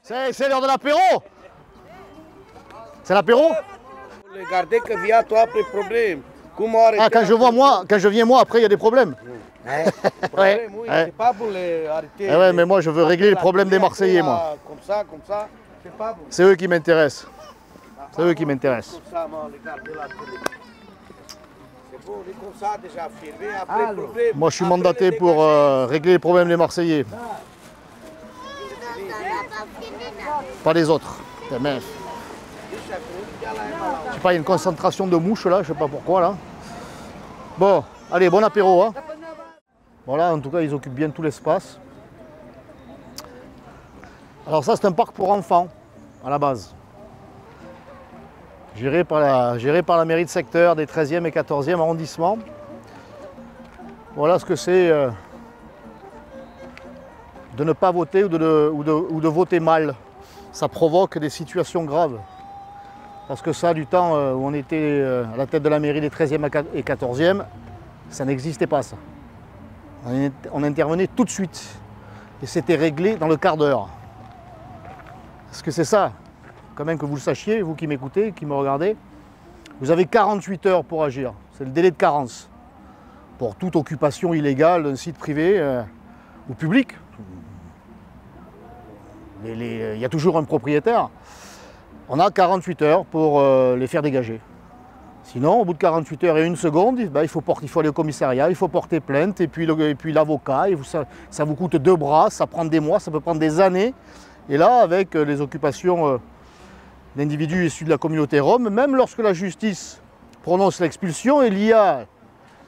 C'est l'heure de l'apéro. C'est l'apéro. Regardez que vient toi après problème. Ah, quand je viens moi, après il y a des problèmes. Problème, oui, c'est pas pour les arrêter. Eh ouais, mais moi je veux régler le problème des Marseillais, moi. Comme ça, c'est pas bon. C'est eux qui m'intéressent. C'est eux qui m'intéressent. Comme ça, regardez la télé. C'est bon, on est comme ça déjà filmé, après problème. Moi je suis mandaté pour régler les problèmes des Marseillais. Pas les autres. Je sais pas, il y a une concentration de mouches là, je sais pas pourquoi là. Bon, allez, bon apéro. Hein. Voilà, en tout cas, ils occupent bien tout l'espace. Alors ça, c'est un parc pour enfants, à la base. Géré par la mairie de secteur des 13e et 14e arrondissements. Voilà ce que c'est de ne pas voter ou de voter mal. Ça provoque des situations graves. Parce que ça, du temps où on était à la tête de la mairie des 13e et 14e, ça n'existait pas ça. On intervenait tout de suite. Et c'était réglé dans le quart d'heure. Parce que c'est ça, quand même que vous le sachiez, vous qui m'écoutez, qui me regardez, vous avez 48 heures pour agir. C'est le délai de carence. Pour toute occupation illégale d'un site privé ou public. Il y a toujours un propriétaire. On a 48 heures pour les faire dégager. Sinon, au bout de 48 heures et 1 seconde, ben, il faut aller au commissariat, il faut porter plainte, et puis l'avocat, ça vous coûte 2 bras, ça prend des mois, ça peut prendre des années. Et là, avec les occupations d'individus issus de la communauté rome, même lorsque la justice prononce l'expulsion, il y a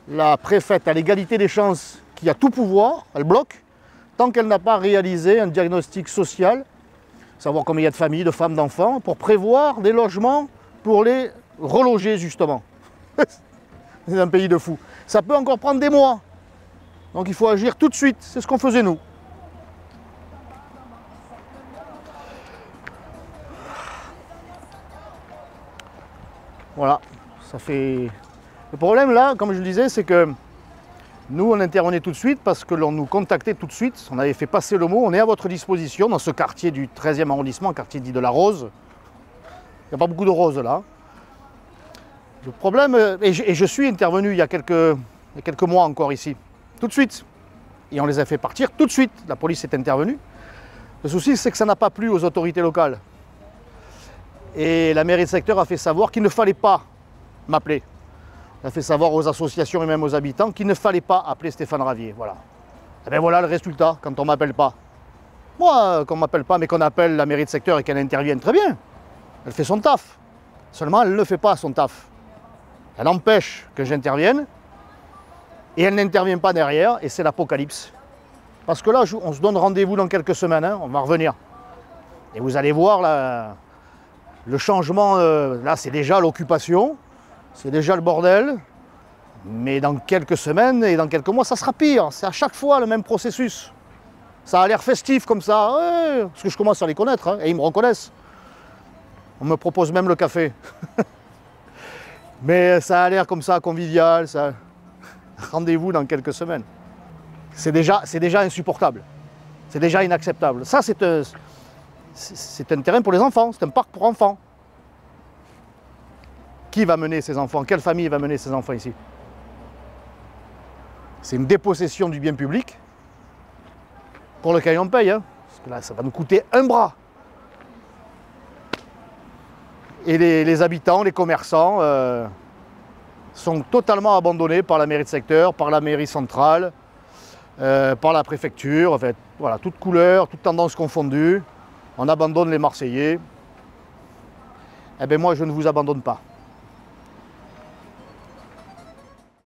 la préfète à l'égalité des chances qui a tout pouvoir, elle bloque, tant qu'elle n'a pas réalisé un diagnostic social, savoir combien il y a de familles, de femmes, d'enfants, pour prévoir des logements pour les reloger justement. C'est un pays de fous. Ça peut encore prendre des mois. Donc il faut agir tout de suite. C'est ce qu'on faisait nous. Voilà. Ça fait... Le problème là, comme je le disais, c'est que nous on intervenait tout de suite parce que l'on nous contactait tout de suite. On avait fait passer le mot. On est à votre disposition dans ce quartier du 13e arrondissement, quartier dit de la Rose. Il n'y a pas beaucoup de roses là. Le problème, et je suis intervenu il y a quelques mois encore ici, tout de suite. Et on les a fait partir tout de suite. La police est intervenue. Le souci, c'est que ça n'a pas plu aux autorités locales. Et la mairie de secteur a fait savoir qu'il ne fallait pas m'appeler. Elle a fait savoir aux associations et même aux habitants qu'il ne fallait pas appeler Stéphane Ravier. Voilà. Et bien voilà le résultat, quand on ne m'appelle pas. Moi, qu'on ne m'appelle pas, mais qu'on appelle la mairie de secteur et qu'elle intervienne, très bien. Elle fait son taf. Seulement, elle ne fait pas son taf. Elle empêche que j'intervienne et elle n'intervient pas derrière et c'est l'apocalypse. Parce que là, on se donne rendez-vous dans quelques semaines, hein, on va revenir. Et vous allez voir là, le changement, là c'est déjà l'occupation, c'est déjà le bordel. Mais dans quelques semaines et dans quelques mois, ça sera pire. C'est à chaque fois le même processus. Ça a l'air festif comme ça, ouais, parce que je commence à les connaître hein, et ils me reconnaissent. On me propose même le café. Mais ça a l'air comme ça, convivial, ça. Rendez-vous dans quelques semaines. C'est déjà insupportable. C'est déjà inacceptable. Ça, c'est un terrain pour les enfants, c'est un parc pour enfants. Qui va mener ses enfants? Quelle famille va mener ses enfants ici? C'est une dépossession du bien public pour lequel on paye. Hein, parce que là, ça va nous coûter un bras. Et les habitants, les commerçants sont totalement abandonnés par la mairie de secteur, par la mairie centrale, par la préfecture, en fait, voilà, toutes couleurs, toutes tendances confondues. On abandonne les Marseillais. Eh bien moi, je ne vous abandonne pas.